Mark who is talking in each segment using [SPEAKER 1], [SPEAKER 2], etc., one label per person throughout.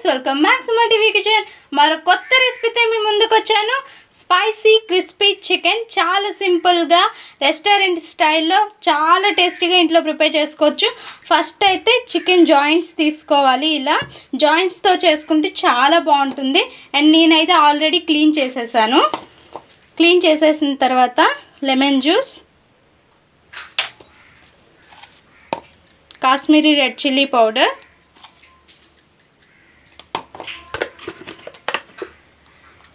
[SPEAKER 1] Welcome back SumaTV kitchen. మరో కొత్త రెసిపీతో మీ ముందుకు వచ్చాను. స్పైసీ క్రిస్పీ చికెన్ చాలా సింపుల్గా రెస్టారెంట్ స్టైల్లో చాలా టేస్టీగా ఇంట్లో ప్రిపేర్ చేసుకోవచ్చు. ఫస్ట్ అయితే చికెన్ జాయింట్స్ తీసుకోవాలి. ఇలా జాయింట్స్తో చేసుకుంటే చాలా బాగుంటుంది. అండ్ నేనైతే ఆల్రెడీ క్లీన్ చేసేసాను. క్లీన్ చేసేసిన తర్వాత lemon juice, Kashmiri red chilli powder,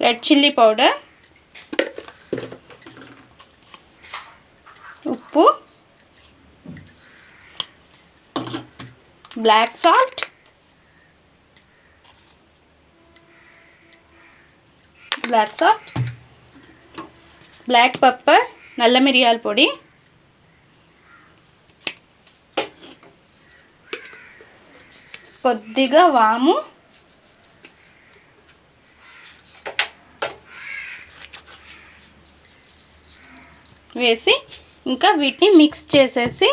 [SPEAKER 1] red chilli powder, ఉప్పు, బ్లాక్ సాల్ట్, బ్లాక్ పెప్పర్, నల్ల మిరియాల పొడి, కొద్దిగా వాము, వేసి ఇంకా వీటిని మిక్స్ చేసేసి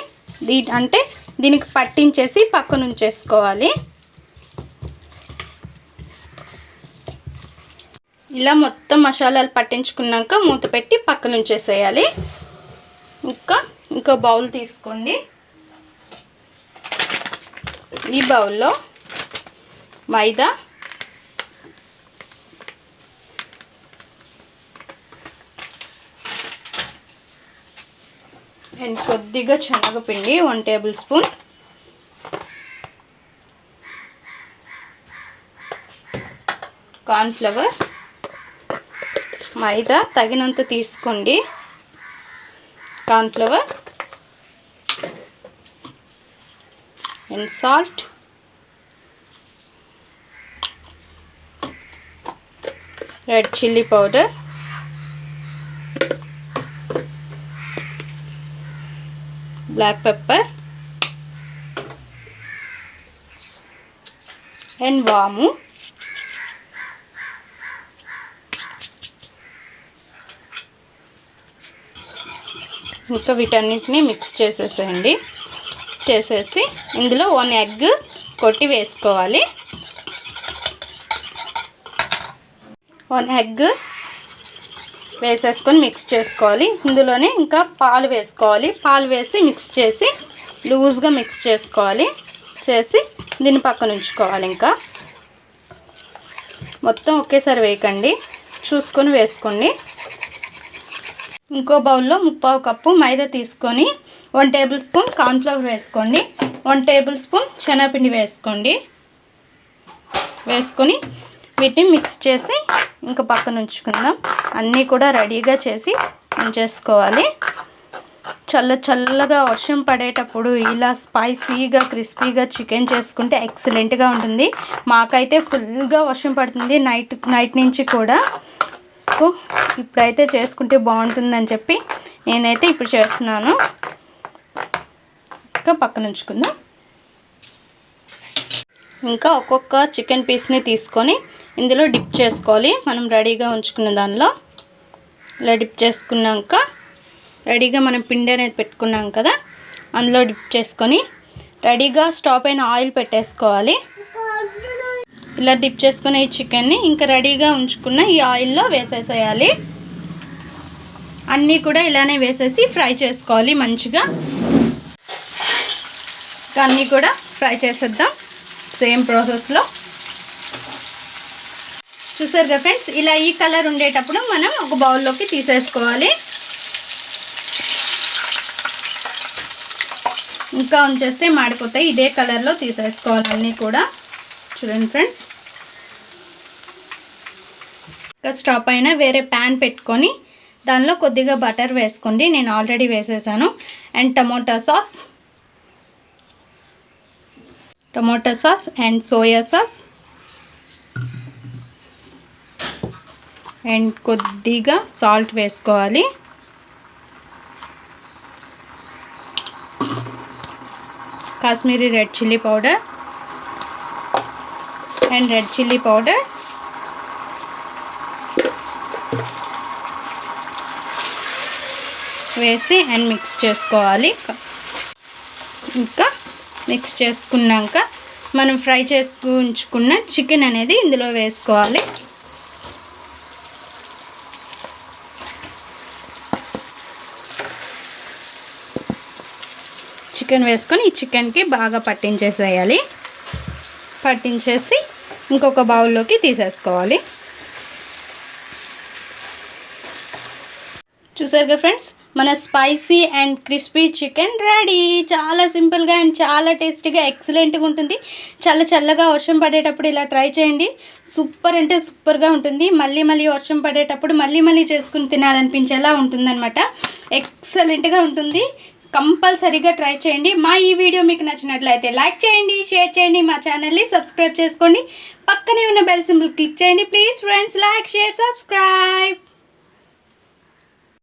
[SPEAKER 1] దీనికి పట్టించేసి పక్కన ఉంచేసుకోవాలి. ఇలా మొత్తం మసాలాలు పట్టించుకున్నాక మూత పెట్టి పక్కన ఉంచేసేయాలి. ఇంకో బౌల్ తీసుకోండి. ఈ బౌల్లో మైదా, అండ్ కొద్దిగా శనగపిండి 1 టేబుల్ స్పూన్, కార్న్ఫ్లవర్, మైదా తగినంత తీసుకోండి, cornflour and salt, red chilli powder, black pepper and వాము. ఇంకా వీటన్నిటిని మిక్స్ చేసేసేయండి. చేసేసి ఇందులో 1 ఎగ్ కొట్టి వేసుకోవాలి. 1 ఎగ్ వేసేసుకొని మిక్స్ చేసుకోవాలి. ఇందులోనే ఇంకా పాలు వేసుకోవాలి. పాలు వేసి మిక్స్ చేసి లూజ్గా మిక్స్ చేసుకోవాలి. చేసి దీన్ని పక్కన ఉంచుకోవాలి. ఇంకా మొత్తం ఒకేసారి వేయకండి, చూసుకొని వేసుకోండి. ఇంకో బౌల్లో 3/4 కప్పు మైదా తీసుకొని 1 టేబుల్ స్పూన్ కార్న్ఫ్లవర్ వేసుకోండి. 1 టేబుల్ స్పూన్ శనగపిండి వేసుకోండి. వేసుకొని వీటిని మిక్స్ చేసి ఇంకా పక్కన ఉంచుకుందాం. అన్నీ కూడా రెడీగా చేసి ఉంచేసుకోవాలి. చల్లగా వర్షం పడేటప్పుడు ఇలా స్పైసీగా క్రిస్పీగా చికెన్ చేసుకుంటే ఎక్సలెంట్గా ఉంటుంది. మాకైతే ఫుల్గా వర్షం పడుతుంది నైట్ నుంచి కూడా. సో ఇప్పుడైతే చేసుకుంటే బాగుంటుందని చెప్పి నేనైతే ఇప్పుడు చేస్తున్నాను. ఇంకా పక్కన ఉంచుకుందాం. ఇంకా ఒక్కొక్క చికెన్ పీస్ని తీసుకొని ఇందులో డిప్ చేసుకోవాలి. మనం రెడీగా ఉంచుకున్న దానిలో ఇలా డిప్ చేసుకున్నాక రెడీగా మనం పిండి అనేది పెట్టుకున్నాం కదా, అందులో డిప్ చేసుకొని రెడీగా స్టవ్ పైన ఆయిల్ పెట్టేసుకోవాలి. ఇలా డిప్ చేసుకున్న ఈ చికెన్ని ఇంకా రెడీగా ఉంచుకున్న ఈ ఆయిల్లో వేసేసేయాలి. అన్నీ కూడా ఇలానే వేసేసి ఫ్రై చేసుకోవాలి మంచిగా. అన్నీ కూడా ఫ్రై చేసేద్దాం సేమ్ ప్రాసెస్లో. చూసారుగా ఫ్రెండ్స్, ఇలా ఈ కలర్ ఉండేటప్పుడు మనం ఒక బౌల్లోకి తీసేసుకోవాలి. ఇంకా ఉంచేస్తే మాడిపోతాయి. ఇదే కలర్లో తీసేసుకోవాలి అన్నీ కూడా. చూడండి ఫ్రెండ్స్, ఇంకా స్టవ్ పైన వేరే ప్యాన్ పెట్టుకొని దానిలో కొద్దిగా బటర్ వేసుకోండి. నేను ఆల్రెడీ వేసేసాను. And tomato sauce and soya sauce and కొద్దిగా సాల్ట్ వేసుకోవాలి. Kashmiri red chilli powder and red chilli powder, వేసి అండ్ మిక్స్ చేసుకోవాలి. ఇంకా మిక్స్ చేసుకున్నాక మనం ఫ్రై చేసుకుంచుకున్న చికెన్ అనేది ఇందులో వేసుకోవాలి. చికెన్ వేసుకొని ఈ చికెన్కి బాగా పట్టించేసేయాలి. పట్టించేసి ఇంకొక బౌల్లోకి తీసేసుకోవాలి. చూసారుగా ఫ్రెండ్స్, మన spicy and crispy chicken ready. చాలా సింపుల్గా అండ్ చాలా టేస్టీగా ఎక్సలెంట్గా ఉంటుంది. చాలా చల్లగా వర్షం పడేటప్పుడు ఇలా ట్రై చేయండి. సూపర్ అంటే సూపర్గా ఉంటుంది. మళ్ళీ మళ్ళీ వర్షం పడేటప్పుడు మళ్ళీ చేసుకుని తినాలనిపించేలా ఉంటుందన్నమాట. ఎక్సలెంట్గా ఉంటుంది. కంపల్సరీగా ట్రై చేయండి. మా ఈ వీడియో మీకు నచ్చినట్లయితే లైక్ చేయండి, షేర్ చేయండి, మా ఛానల్ని సబ్స్క్రైబ్ చేసుకోండి. పక్కనే ఉన్న బెల్ సింబల్ క్లిక్ చేయండి. Please friends, like, share, subscribe.